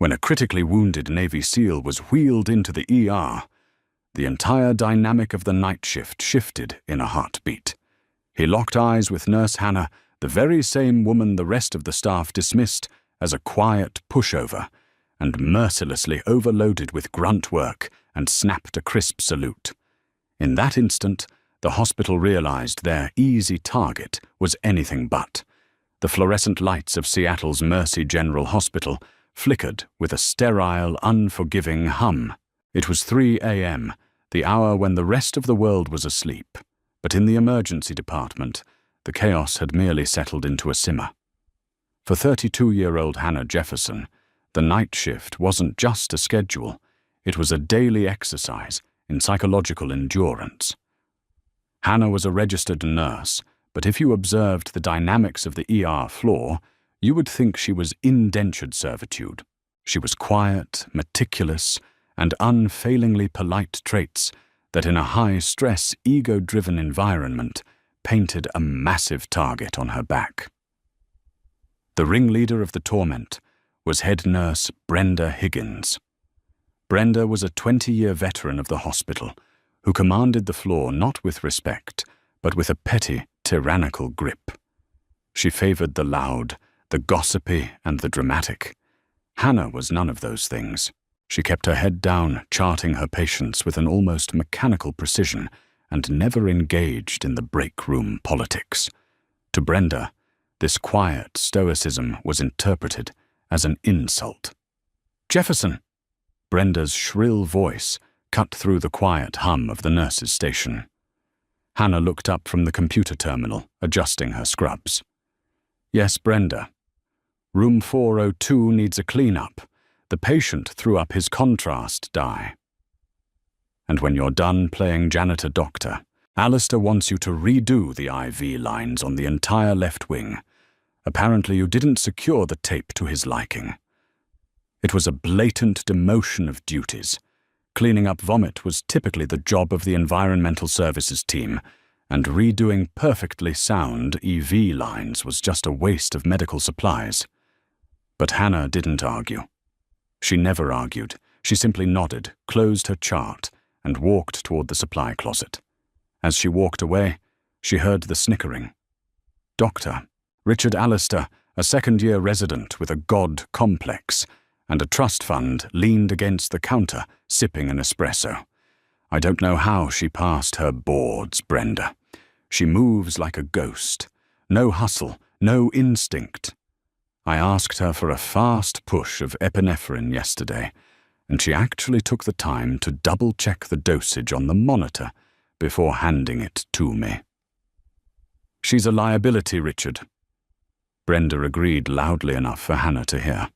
When a critically wounded Navy SEAL was wheeled into the ER, the entire dynamic of the night shift shifted in a heartbeat. He locked eyes with Nurse Hannah, the very same woman the rest of the staff dismissed as a quiet pushover, and mercilessly overloaded with grunt work and snapped a crisp salute. In that instant, the hospital realized their easy target was anything but. The fluorescent lights of Seattle's Mercy General Hospital flickered with a sterile, unforgiving hum. It was 3 a.m., the hour when the rest of the world was asleep, but in the emergency department, the chaos had merely settled into a simmer. For 32-year-old Hannah Jefferson, the night shift wasn't just a schedule, it was a daily exercise in psychological endurance. Hannah was a registered nurse, but if you observed the dynamics of the ER floor, you would think she was indentured servitude. She was quiet, meticulous, and unfailingly polite traits that in a high-stress, ego-driven environment painted a massive target on her back. The ringleader of the torment was head nurse Brenda Higgins. Brenda was a 20-year veteran of the hospital who commanded the floor not with respect, but with a petty, tyrannical grip. She favored the loud, the gossipy, and the dramatic. Hannah was none of those things. She kept her head down, charting her patients with an almost mechanical precision, and never engaged in the break-room politics. To Brenda, this quiet stoicism was interpreted as an insult. "Jefferson!" Brenda's shrill voice cut through the quiet hum of the nurse's station. Hannah looked up from the computer terminal, adjusting her scrubs. "Yes, Brenda. Room 402 needs a clean-up. The patient threw up his contrast dye. And when you're done playing janitor-doctor, Alistair wants you to redo the IV lines on the entire left wing. Apparently you didn't secure the tape to his liking." It was a blatant demotion of duties. Cleaning up vomit was typically the job of the environmental services team, and redoing perfectly sound EV lines was just a waste of medical supplies. But Hannah didn't argue. She never argued. She simply nodded, closed her chart, and walked toward the supply closet. As she walked away, she heard the snickering. Dr. Richard Alistair, a second-year resident with a God complex, and a trust fund, leaned against the counter, sipping an espresso. "I don't know how she passed her boards, Brenda. She moves like a ghost. No hustle, no instinct. I asked her for a fast push of epinephrine yesterday, and she actually took the time to double-check the dosage on the monitor before handing it to me." "She's a liability, Richard." Brenda agreed loudly enough for Hannah to hear.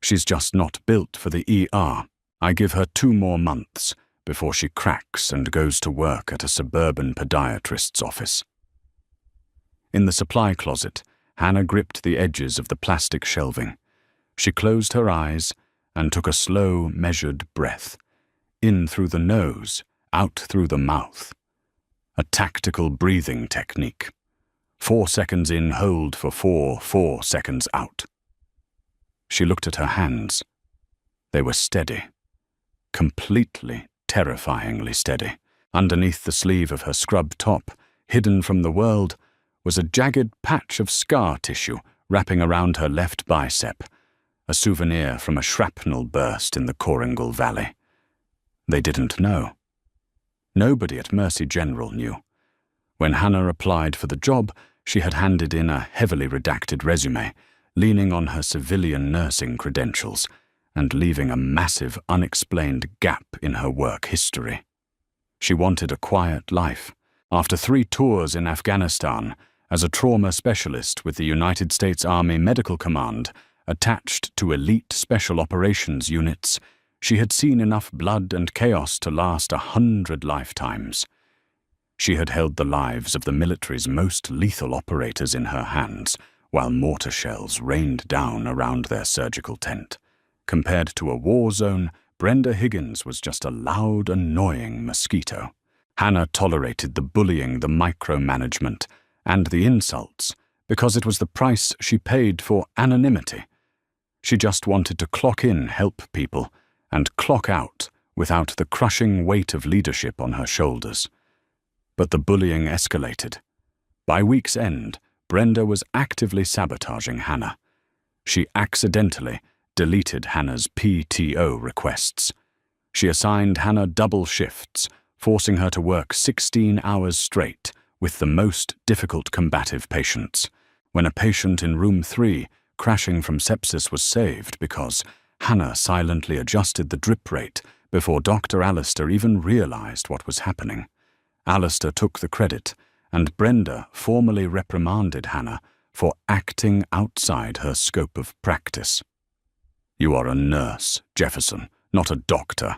"She's just not built for the ER. I give her 2 more months before she cracks and goes to work at a suburban podiatrist's office." In the supply closet, Hannah gripped the edges of the plastic shelving. She closed her eyes and took a slow, measured breath, in through the nose, out through the mouth. A tactical breathing technique. 4 seconds in, hold for 4 seconds out. She looked at her hands. They were steady. Completely, terrifyingly steady. Underneath the sleeve of her scrub top, hidden from the world, was a jagged patch of scar tissue wrapping around her left bicep, a souvenir from a shrapnel burst in the Coringal Valley. They didn't know. Nobody at Mercy General knew. When Hannah applied for the job, she had handed in a heavily redacted resume, leaning on her civilian nursing credentials, and leaving a massive, unexplained gap in her work history. She wanted a quiet life. After 3 tours in Afghanistan, as a trauma specialist with the United States Army Medical Command, attached to elite special operations units, she had seen enough blood and chaos to last 100 lifetimes. She had held the lives of the military's most lethal operators in her hands, while mortar shells rained down around their surgical tent. Compared to a war zone, Brenda Higgins was just a loud, annoying mosquito. Hannah tolerated the bullying, the micromanagement, and the insults because it was the price she paid for anonymity. She just wanted to clock in, help people, and clock out without the crushing weight of leadership on her shoulders. But the bullying escalated. By week's end, Brenda was actively sabotaging Hannah. She accidentally deleted Hannah's PTO requests. She assigned Hannah double shifts, forcing her to work 16 hours straight with the most difficult combative patients. When a patient in room 3 crashing from sepsis was saved because Hannah silently adjusted the drip rate before Dr. Alistair even realized what was happening. Alistair took the credit, and Brenda formally reprimanded Hannah for acting outside her scope of practice. "You are a nurse, Jefferson, not a doctor,"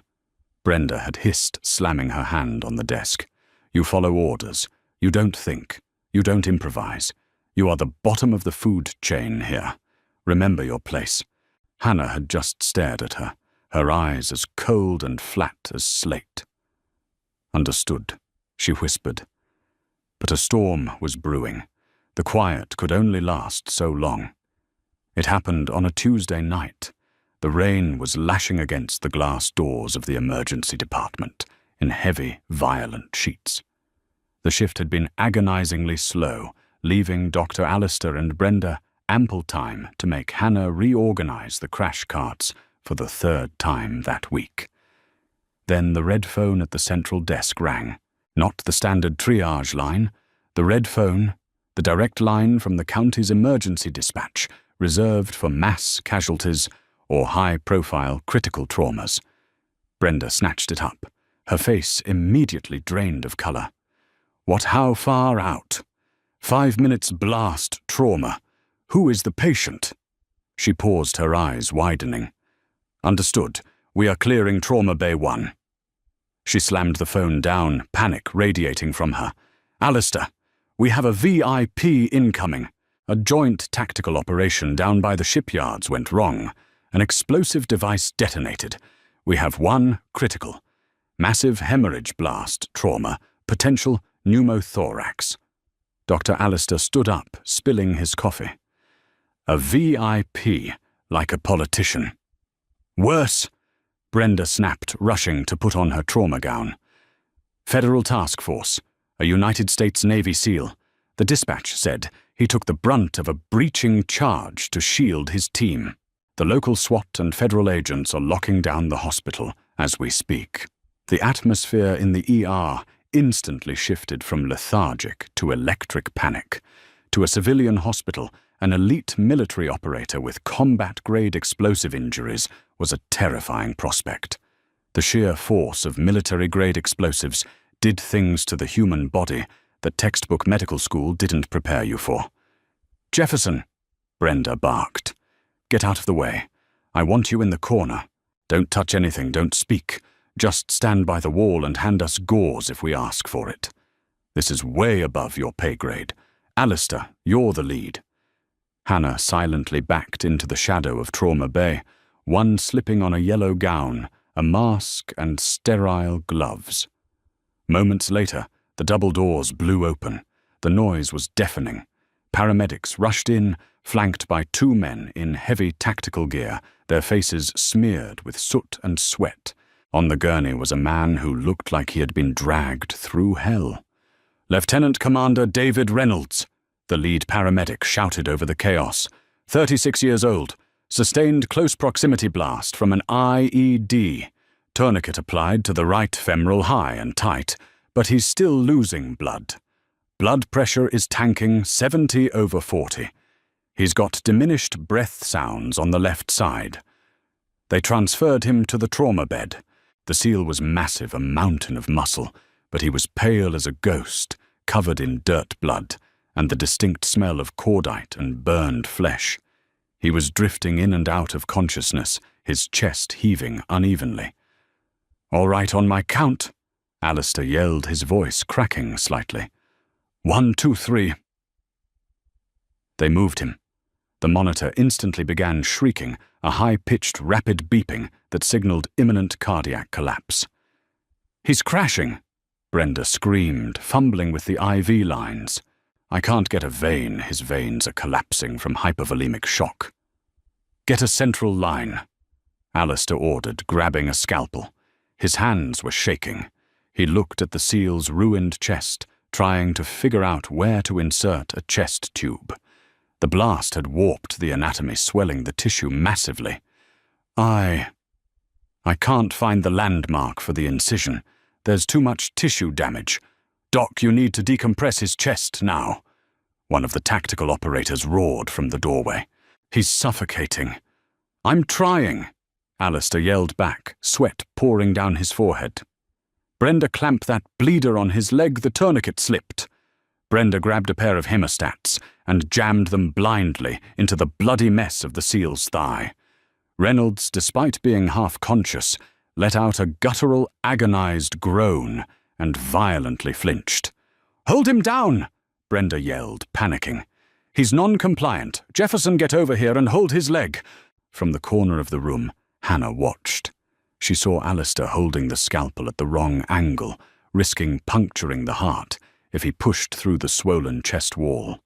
Brenda had hissed, slamming her hand on the desk. "You follow orders. You don't think. You don't improvise. You are the bottom of the food chain here. Remember your place." Hannah had just stared at her, her eyes as cold and flat as slate. "Understood," she whispered. But a storm was brewing. The quiet could only last so long. It happened on a Tuesday night. The rain was lashing against the glass doors of the emergency department in heavy, violent sheets. The shift had been agonizingly slow, leaving Dr. Alistair and Brenda ample time to make Hannah reorganize the crash carts for the 3rd time that week. Then the red phone at the central desk rang. Not the standard triage line, the red phone, the direct line from the county's emergency dispatch, reserved for mass casualties or high-profile critical traumas. Brenda snatched it up, her face immediately drained of color. How far out? 5 minutes blast trauma. Who is the patient? She paused, her eyes widening. Understood. We are clearing Trauma Bay 1. She slammed the phone down, panic radiating from her. Alistair, we have a VIP incoming. A joint tactical operation down by the shipyards went wrong. An explosive device detonated. We have 1 critical. Massive hemorrhage blast trauma, potential pneumothorax. Dr. Alistair stood up, spilling his coffee. A VIP, like a politician. Worse, Brenda snapped, rushing to put on her trauma gown. Federal Task Force, a United States Navy SEAL. The dispatch said he took the brunt of a breaching charge to shield his team. The local SWAT and federal agents are locking down the hospital as we speak. The atmosphere in the ER instantly shifted from lethargic to electric panic. To a civilian hospital, an elite military operator with combat-grade explosive injuries was a terrifying prospect. The sheer force of military-grade explosives did things to the human body that textbook medical school didn't prepare you for. "Jefferson," Brenda barked. "Get out of the way. I want you in the corner. Don't touch anything, don't speak. Just stand by the wall and hand us gauze if we ask for it. This is way above your pay grade. Alistair, you're the lead." Hannah silently backed into the shadow of Trauma Bay, one slipping on a yellow gown, a mask, and sterile gloves. Moments later, the double doors blew open. The noise was deafening. Paramedics rushed in, flanked by 2 men in heavy tactical gear, their faces smeared with soot and sweat. On the gurney was a man who looked like he had been dragged through hell. "Lieutenant Commander David Reynolds," the lead paramedic shouted over the chaos. 36 years old, sustained close proximity blast from an IED. Tourniquet applied to the right femoral high and tight, but he's still losing blood. Blood pressure is tanking 70/40. He's got diminished breath sounds on the left side. They transferred him to the trauma bed. The SEAL was massive, a mountain of muscle, but he was pale as a ghost, covered in dirt blood, and the distinct smell of cordite and burned flesh. He was drifting in and out of consciousness, his chest heaving unevenly. "All right on my count," Alistair yelled, his voice cracking slightly. 1, 2, 3. They moved him. The monitor instantly began shrieking, a high-pitched rapid beeping that signaled imminent cardiac collapse. "He's crashing," Brenda screamed, fumbling with the IV lines. "I can't get a vein. His veins are collapsing from hypovolemic shock." Get a central line, Alistair ordered, grabbing a scalpel. His hands were shaking. He looked at the SEAL's ruined chest, trying to figure out where to insert a chest tube. The blast had warped the anatomy, swelling the tissue massively. I can't find the landmark for the incision. There's too much tissue damage. Doc, you need to decompress his chest now. One of the tactical operators roared from the doorway. He's suffocating. I'm trying, Alistair yelled back, sweat pouring down his forehead. Brenda, clamp that bleeder on his leg, the tourniquet slipped. Brenda grabbed a pair of hemostats and jammed them blindly into the bloody mess of the SEAL's thigh. Reynolds, despite being half-conscious, let out a guttural, agonized groan and violently flinched. "Hold him down!" Brenda yelled, panicking. "He's non-compliant. Jefferson, get over here and hold his leg." From the corner of the room, Hannah watched. She saw Alistair holding the scalpel at the wrong angle, risking puncturing the heart if he pushed through the swollen chest wall.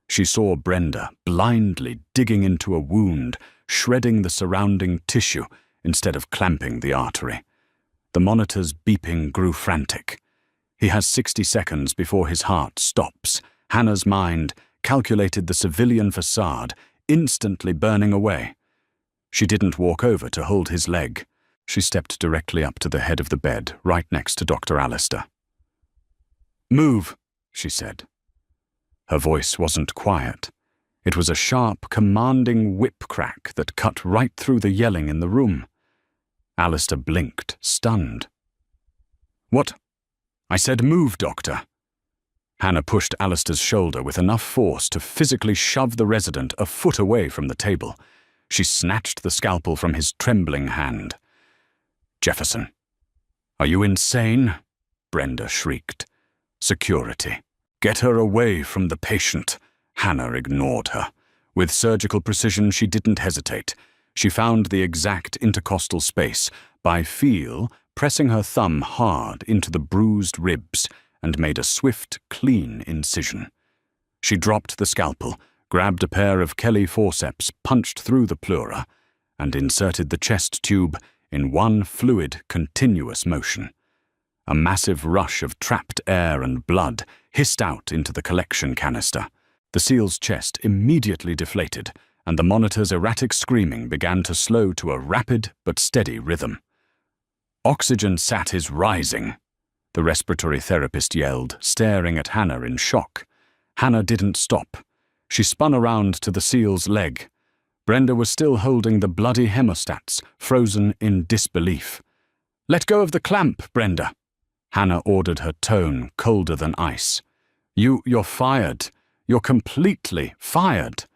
She saw Brenda blindly digging into a wound, shredding the surrounding tissue instead of clamping the artery. The monitor's beeping grew frantic. He has 60 seconds before his heart stops. Hannah's mind calculated the civilian facade, instantly burning away. She didn't walk over to hold his leg. She stepped directly up to the head of the bed, right next to Dr. Alistair. "Move," she said. Her voice wasn't quiet. It was a sharp, commanding whip crack that cut right through the yelling in the room. Alistair blinked, stunned. "What?" "I said move, Doctor." Hannah pushed Alistair's shoulder with enough force to physically shove the resident a foot away from the table. She snatched the scalpel from his trembling hand. "Jefferson, are you insane?" Brenda shrieked. "Security. Get her away from the patient." Hannah ignored her. With surgical precision, she didn't hesitate. She found the exact intercostal space, by feel, pressing her thumb hard into the bruised ribs, and made a swift, clean incision. She dropped the scalpel, grabbed a pair of Kelly forceps, punched through the pleura, and inserted the chest tube in one fluid, continuous motion. A massive rush of trapped air and blood hissed out into the collection canister. The SEAL's chest immediately deflated, and the monitor's erratic screaming began to slow to a rapid but steady rhythm. "Oxygen sat is rising," the respiratory therapist yelled, staring at Hannah in shock. Hannah didn't stop. She spun around to the SEAL's leg. Brenda was still holding the bloody hemostats, frozen in disbelief. "Let go of the clamp, Brenda." Hannah ordered, her tone colder than ice. You're fired. You're completely fired."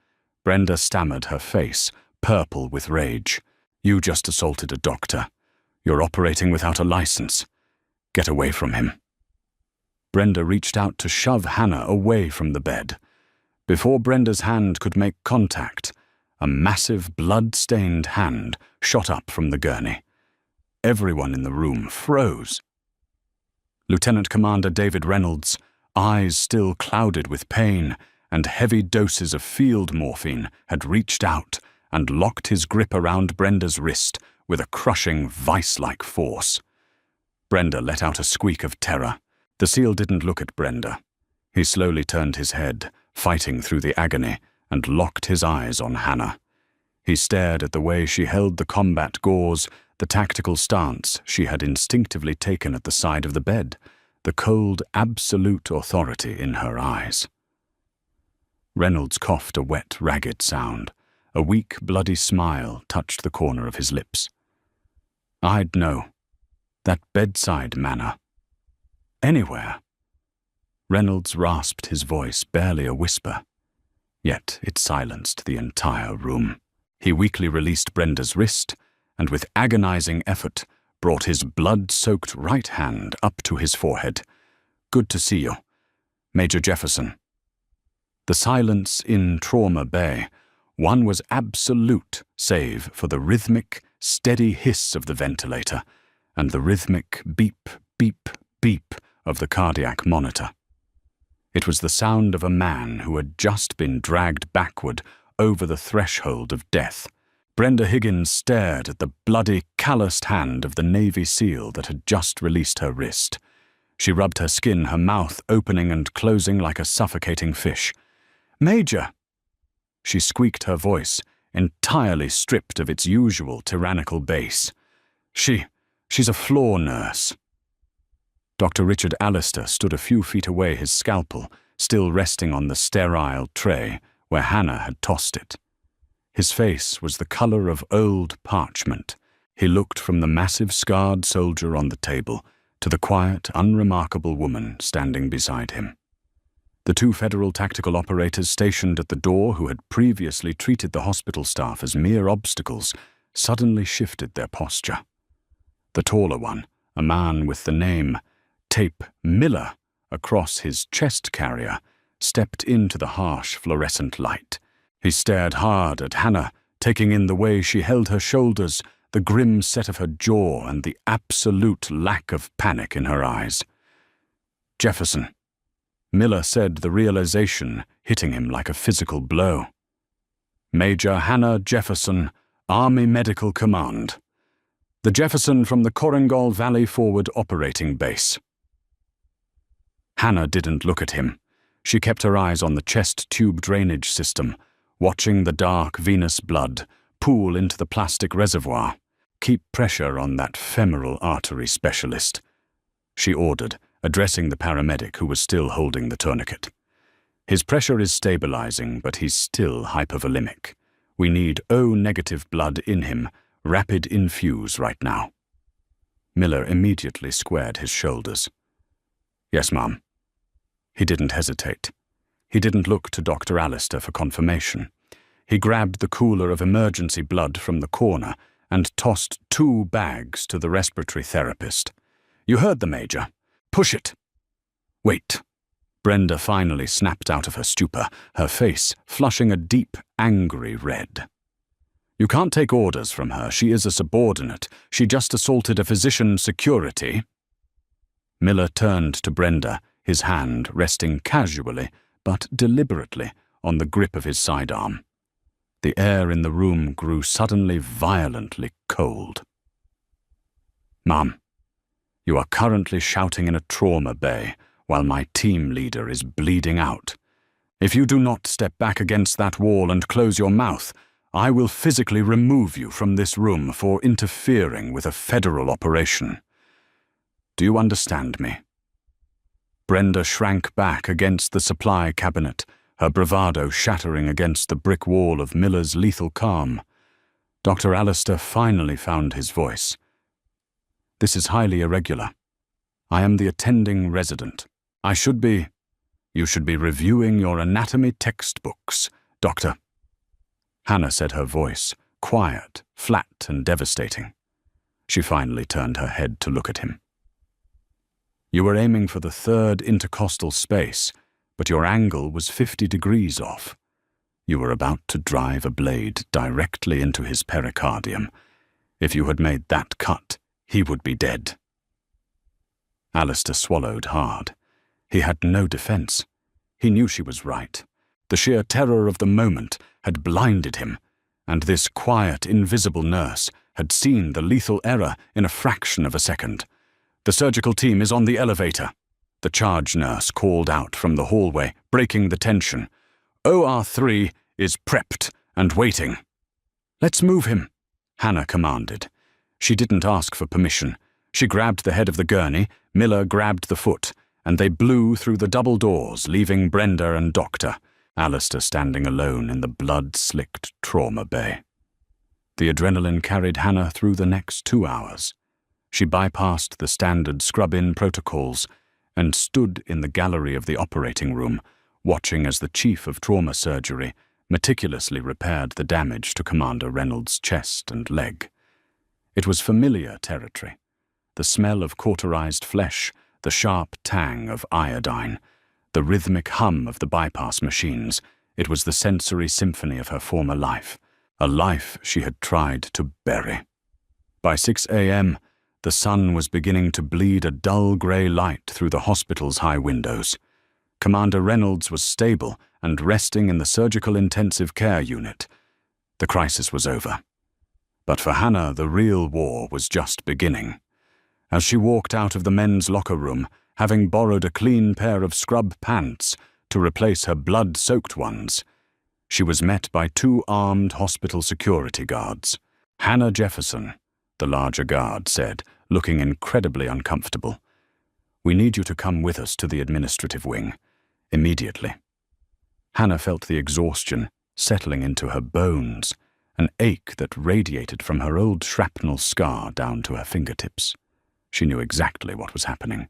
Brenda stammered, her face purple with rage. "You just assaulted a doctor. You're operating without a license. Get away from him." Brenda reached out to shove Hannah away from the bed. Before Brenda's hand could make contact, a massive blood-stained hand shot up from the gurney. Everyone in the room froze. Lieutenant Commander David Reynolds, eyes still clouded with pain and heavy doses of field morphine, had reached out and locked his grip around Brenda's wrist with a crushing, vice-like force. Brenda let out a squeak of terror. The SEAL didn't look at Brenda. He slowly turned his head, fighting through the agony, and locked his eyes on Hannah. He stared at the way she held the combat gauze, the tactical stance she had instinctively taken at the side of the bed, the cold, absolute authority in her eyes. Reynolds coughed a wet, ragged sound. A weak, bloody smile touched the corner of his lips. "I'd know. That bedside manner. Anywhere." Reynolds rasped his voice, barely a whisper. Yet it silenced the entire room. He weakly released Brenda's wrist, and with agonizing effort, brought his blood-soaked right hand up to his forehead. "Good to see you. Major Jefferson." The silence in Trauma Bay, one was absolute save for the rhythmic, steady hiss of the ventilator and the rhythmic beep, beep, beep of the cardiac monitor. It was the sound of a man who had just been dragged backward over the threshold of death, Brenda Higgins stared at the bloody, calloused hand of the Navy SEAL that had just released her wrist. She rubbed her skin, her mouth opening and closing like a suffocating fish. "Major!" She squeaked, her voice entirely stripped of its usual tyrannical bass. She's a floor nurse." Dr. Richard Allister stood a few feet away, his scalpel still resting on the sterile tray where Hannah had tossed it. His face was the color of old parchment. He looked from the massive scarred soldier on the table to the quiet, unremarkable woman standing beside him. The two federal tactical operators stationed at the door, who had previously treated the hospital staff as mere obstacles, suddenly shifted their posture. The taller one, a man with the name Tape Miller across his chest carrier, stepped into the harsh fluorescent light. He stared hard at Hannah, taking in the way she held her shoulders, the grim set of her jaw, and the absolute lack of panic in her eyes. "Jefferson," Miller said, the realization hitting him like a physical blow. "Major Hannah Jefferson, Army Medical Command. The Jefferson from the Korengal Valley Forward Operating Base." Hannah didn't look at him. She kept her eyes on the chest tube drainage system, watching the dark venous blood pool into the plastic reservoir. "Keep pressure on that femoral artery specialist," she ordered, addressing the paramedic who was still holding the tourniquet. "His pressure is stabilizing, but he's still hypovolemic. We need O-negative blood in him, rapid infuse right now." Miller immediately squared his shoulders. "Yes, ma'am." He didn't hesitate. He didn't look to Dr. Allister for confirmation. He grabbed the cooler of emergency blood from the corner and tossed 2 bags to the respiratory therapist. "You heard the Major. Push it." "Wait." Brenda finally snapped out of her stupor, her face flushing a deep, angry red. "You can't take orders from her. She is a subordinate. She just assaulted a physician's security." Miller turned to Brenda, his hand resting casually but deliberately on the grip of his sidearm. The air in the room grew suddenly violently cold. "Ma'am, you are currently shouting in a trauma bay while my team leader is bleeding out. If you do not step back against that wall and close your mouth, I will physically remove you from this room for interfering with a federal operation. Do you understand me?" Brenda shrank back against the supply cabinet, her bravado shattering against the brick wall of Miller's lethal calm. Dr. Allister finally found his voice. "This is highly irregular. I am the attending resident. You should be reviewing your anatomy textbooks, Doctor." Hannah said, her voice quiet, flat, and devastating. She finally turned her head to look at him. "You were aiming for the 3rd intercostal space, but your angle was 50 degrees off. You were about to drive a blade directly into his pericardium. If you had made that cut, he would be dead." Allister swallowed hard. He had no defense. He knew she was right. The sheer terror of the moment had blinded him, and this quiet, invisible nurse had seen the lethal error in a fraction of a second. "The surgical team is on the elevator," the charge nurse called out from the hallway, breaking the tension. "OR3 is prepped and waiting." "Let's move him," Hannah commanded. She didn't ask for permission. She grabbed the head of the gurney, Miller grabbed the foot, and they blew through the double doors, leaving Brenda and Doctor Allister standing alone in the blood-slicked trauma bay. The adrenaline carried Hannah through the next 2 hours. She bypassed the standard scrub-in protocols and stood in the gallery of the operating room, watching as the chief of trauma surgery meticulously repaired the damage to Commander Reynolds' chest and leg. It was familiar territory. The smell of cauterized flesh, the sharp tang of iodine, the rhythmic hum of the bypass machines. It was the sensory symphony of her former life, a life she had tried to bury. By 6 a.m., the sun was beginning to bleed a dull grey light through the hospital's high windows. Commander Reynolds was stable and resting in the surgical intensive care unit. The crisis was over. But for Hannah, the real war was just beginning. As she walked out of the men's locker room, having borrowed a clean pair of scrub pants to replace her blood-soaked ones, she was met by 2 armed hospital security guards. "Hannah Jefferson," the larger guard said, looking incredibly uncomfortable. "We need you to come with us to the administrative wing, immediately." Hannah felt the exhaustion settling into her bones, an ache that radiated from her old shrapnel scar down to her fingertips. She knew exactly what was happening.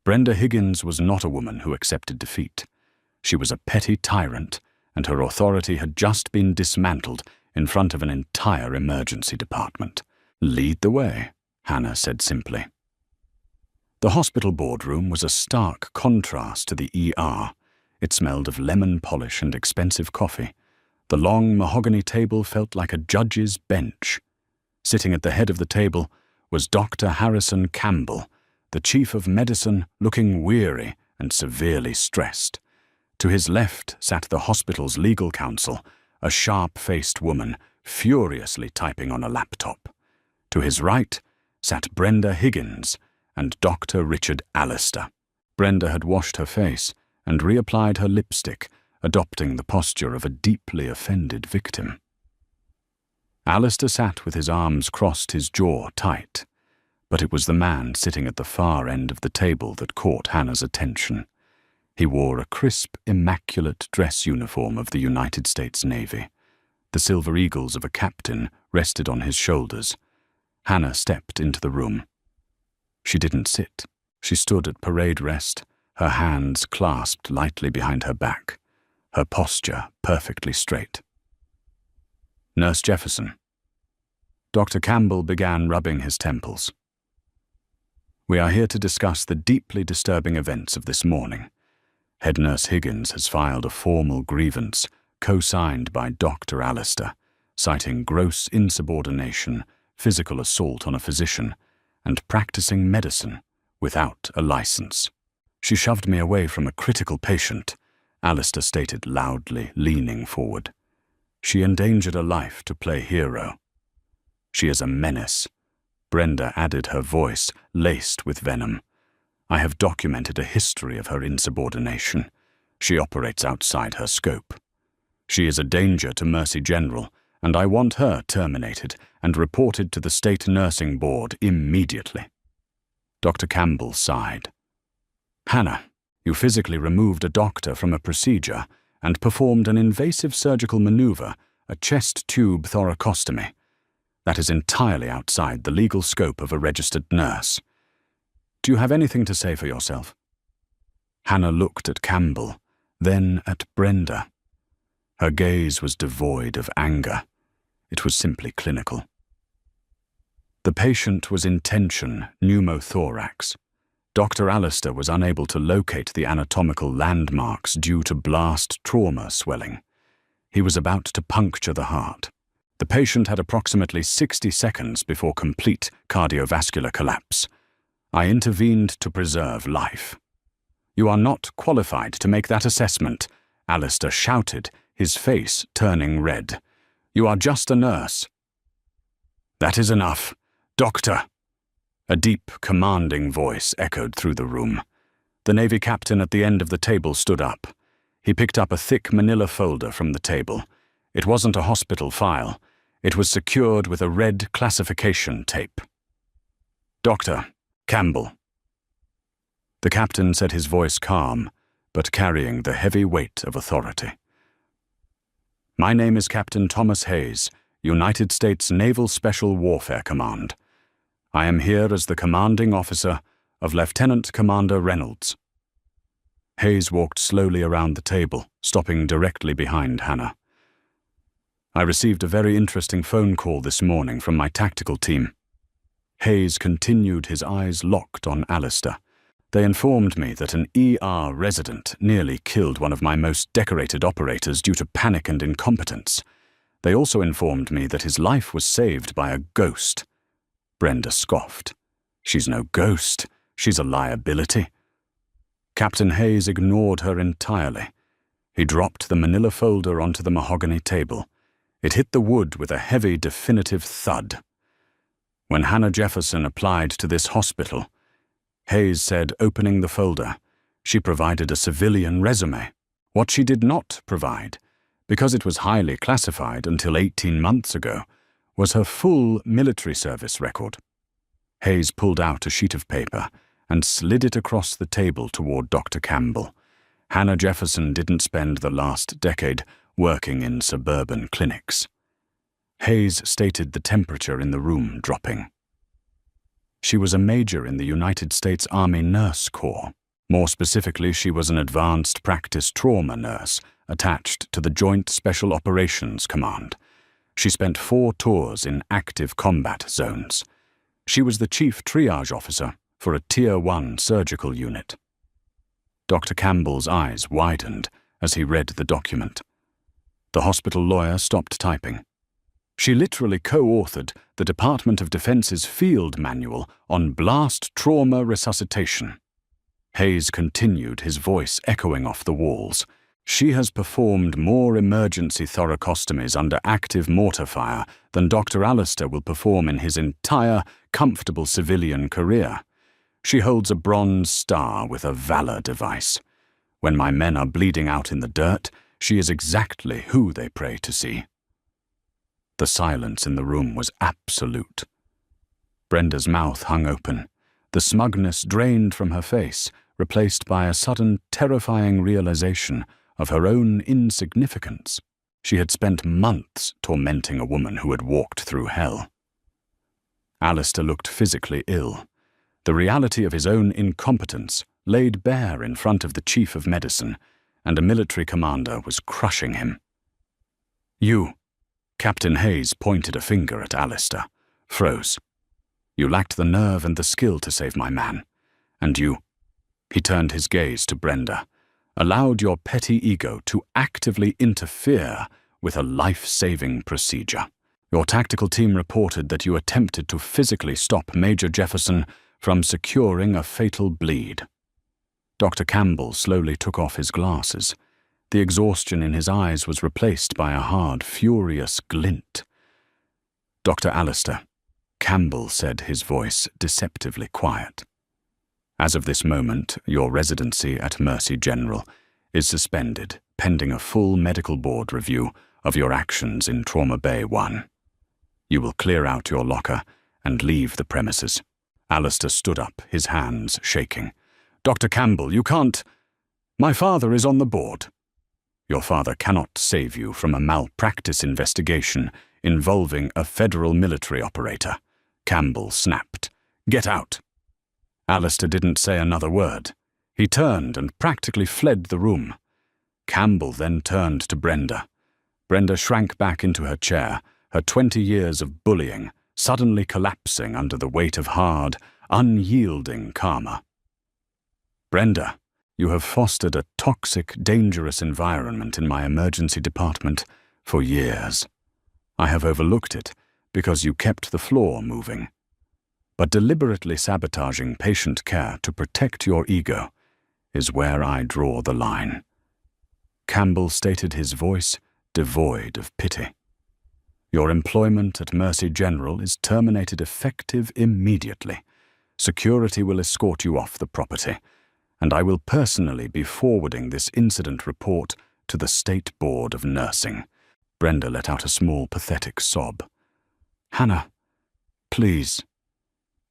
Brenda Higgins was not a woman who accepted defeat. She was a petty tyrant, and her authority had just been dismantled in front of an entire emergency department. "Lead the way," Hannah said simply. The hospital boardroom was a stark contrast to the ER. It smelled of lemon polish and expensive coffee. The long mahogany table felt like a judge's bench. Sitting at the head of the table was Dr. Harrison Campbell, the chief of medicine, looking weary and severely stressed. To his left sat the hospital's legal counsel, a sharp-faced woman, furiously typing on a laptop. To his right sat Brenda Higgins and Dr. Richard Allister. Brenda had washed her face and reapplied her lipstick, adopting the posture of a deeply offended victim. Allister sat with his arms crossed, his jaw tight. But it was the man sitting at the far end of the table that caught Hannah's attention. He wore a crisp, immaculate dress uniform of the United States Navy. The silver eagles of a captain rested on his shoulders. Hannah stepped into the room. She didn't sit. She stood at parade rest, her hands clasped lightly behind her back, her posture perfectly straight. "Nurse Jefferson." Dr. Campbell began rubbing his temples. "We are here to discuss the deeply disturbing events of this morning. Head Nurse Higgins has filed a formal grievance, co-signed by Dr. Allister, citing gross insubordination, physical assault on a physician, and practicing medicine without a license. She shoved me away from a critical patient," Allister stated loudly, leaning forward. "She endangered a life to play hero. She is a menace." Brenda added, her voice laced with venom. "I have documented a history of her insubordination. She operates outside her scope. She is a danger to Mercy General, and I want her terminated and reported to the State Nursing Board immediately." Dr. Campbell sighed. "Hannah, you physically removed a doctor from a procedure and performed an invasive surgical maneuver, a chest tube thoracostomy. That is entirely outside the legal scope of a registered nurse. Do you have anything to say for yourself?" Hannah looked at Campbell, then at Brenda. Her gaze was devoid of anger. It was simply clinical. The patient was in tension pneumothorax. Dr. Allister was unable to locate the anatomical landmarks due to blast trauma swelling. He was about to puncture the heart. The patient had approximately 60 seconds before complete cardiovascular collapse. I intervened to preserve life. "You are not qualified to make that assessment," Allister shouted, his face turning red. "You are just a nurse." "That is enough. Doctor!" A deep, commanding voice echoed through the room. The Navy captain at the end of the table stood up. He picked up a thick manila folder from the table. It wasn't a hospital file. It was secured with a red classification tape. "Dr. Campbell." The captain said, his voice calm, but carrying the heavy weight of authority. "My name is Captain Thomas Hayes, United States Naval Special Warfare Command. I am here as the commanding officer of Lieutenant Commander Reynolds." Hayes walked slowly around the table, stopping directly behind Hannah. "I received a very interesting phone call this morning from my tactical team." Hayes continued, his eyes locked on Allister. "They informed me that an ER resident nearly killed one of my most decorated operators due to panic and incompetence. They also informed me that his life was saved by a ghost." Brenda scoffed. "She's no ghost. She's a liability." Captain Hayes ignored her entirely. He dropped the manila folder onto the mahogany table. It hit the wood with a heavy, definitive thud. When Hannah Jefferson applied to this hospital, Hayes said, opening the folder, she provided a civilian resume. What she did not provide, because it was highly classified until 18 months ago, was her full military service record. Hayes pulled out a sheet of paper and slid it across the table toward Dr. Campbell. Hannah Jefferson didn't spend the last decade working in suburban clinics. Hayes stated the temperature in the room dropping. She was a major in the United States Army Nurse Corps. More specifically, she was an advanced practice trauma nurse attached to the Joint Special Operations Command. She spent 4 tours in active combat zones. She was the chief triage officer for a Tier 1 surgical unit. Dr. Campbell's eyes widened as he read the document. The hospital lawyer stopped typing. She literally co-authored the Department of Defense's field manual on blast trauma resuscitation. Hayes continued, his voice echoing off the walls. She has performed more emergency thoracostomies under active mortar fire than Dr. Allister will perform in his entire, comfortable civilian career. She holds a bronze star with a valor device. When my men are bleeding out in the dirt, she is exactly who they pray to see. The silence in the room was absolute. Brenda's mouth hung open. The smugness drained from her face, replaced by a sudden, terrifying realization of her own insignificance. She had spent months tormenting a woman who had walked through hell. Allister looked physically ill. The reality of his own incompetence laid bare in front of the chief of medicine, and a military commander was crushing him. You, Captain Hayes pointed a finger at Allister, froze. You lacked the nerve and the skill to save my man. And you, he turned his gaze to Brenda, allowed your petty ego to actively interfere with a life-saving procedure. Your tactical team reported that you attempted to physically stop Major Jefferson from securing a fatal bleed. Dr. Campbell slowly took off his glasses. The exhaustion in his eyes was replaced by a hard, furious glint. Dr. Allister, Campbell said, his voice deceptively quiet. As of this moment, your residency at Mercy General is suspended, pending a full medical board review of your actions in Trauma Bay 1. You will clear out your locker and leave the premises. Allister stood up, his hands shaking. Dr. Campbell, you can't. My father is on the board. Your father cannot save you from a malpractice investigation involving a federal military operator. Campbell snapped. Get out. Allister didn't say another word. He turned and practically fled the room. Campbell then turned to Brenda. Brenda shrank back into her chair, her 20 years of bullying suddenly collapsing under the weight of hard, unyielding karma. Brenda, you have fostered a toxic, dangerous environment in my emergency department for years. I have overlooked it because you kept the floor moving. But deliberately sabotaging patient care to protect your ego is where I draw the line. Campbell stated, his voice devoid of pity. Your employment at Mercy General is terminated effective immediately. Security will escort you off the property, and I will personally be forwarding this incident report to the State Board of Nursing. Brenda let out a small, pathetic sob. Hannah, please.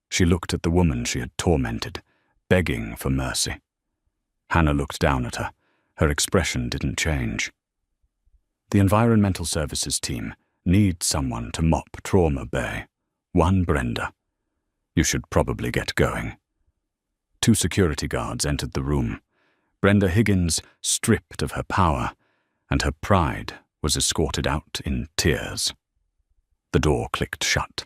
She looked at the woman she had tormented, begging for mercy. Hannah looked down at her. Her expression didn't change. The Environmental Services team needs someone to mop Trauma Bay. One Brenda. You should probably get going. 2 security guards entered the room. Brenda Higgins, stripped of her power, and her pride, was escorted out in tears. The door clicked shut.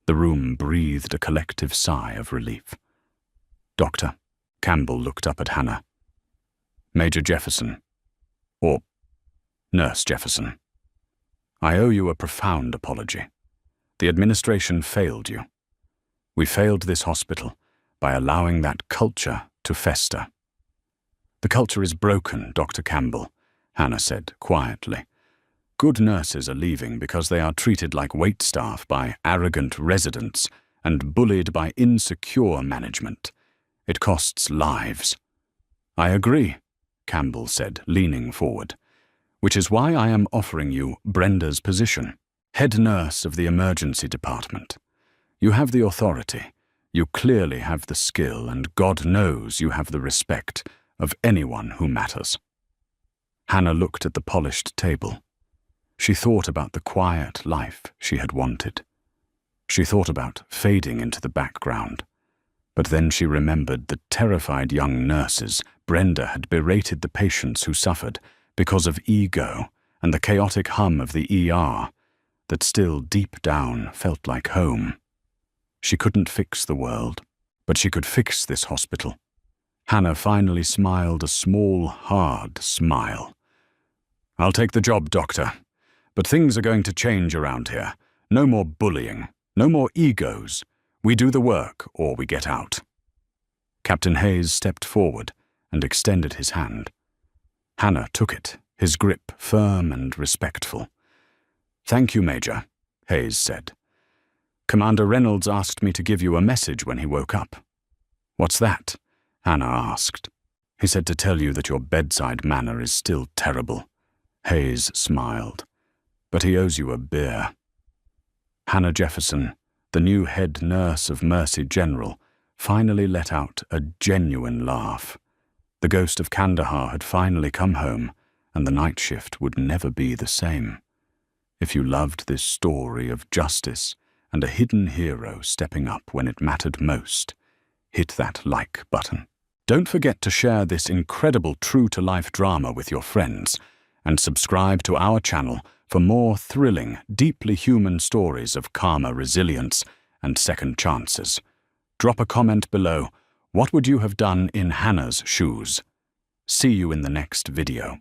The room breathed a collective sigh of relief. Doctor, Campbell looked up at Hannah. Major Jefferson, or Nurse Jefferson, I owe you a profound apology. The administration failed you. We failed this hospital by allowing that culture to fester. The culture is broken, Dr. Campbell, Hannah said quietly. Good nurses are leaving because they are treated like waitstaff by arrogant residents and bullied by insecure management. It costs lives. I agree, Campbell said, leaning forward, which is why I am offering you Brenda's position, head nurse of the emergency department. You have the authority, you clearly have the skill, and God knows you have the respect of anyone who matters. Hannah looked at the polished table. She thought about the quiet life she had wanted. She thought about fading into the background. But then she remembered the terrified young nurses Brenda had berated the patients who suffered because of ego and the chaotic hum of the ER that still deep down felt like home. She couldn't fix the world, but she could fix this hospital. Hannah finally smiled a small, hard smile. I'll take the job, Doctor. But things are going to change around here. No more bullying. No more egos. We do the work or we get out. Captain Hayes stepped forward and extended his hand. Hannah took it, his grip firm and respectful. Thank you, Major, Hayes said. Commander Reynolds asked me to give you a message when he woke up. What's that? Hannah asked. He said to tell you that your bedside manner is still terrible. Hayes smiled. But he owes you a beer. Hannah Jefferson, the new head nurse of Mercy General, finally let out a genuine laugh. The ghost of Kandahar had finally come home, and the night shift would never be the same. If you loved this story of justice and a hidden hero stepping up when it mattered most, hit that like button. Don't forget to share this incredible true-to-life drama with your friends, and subscribe to our channel for more thrilling, deeply human stories of karma, resilience, and second chances. Drop a comment below. What would you have done in Hannah's shoes? See you in the next video.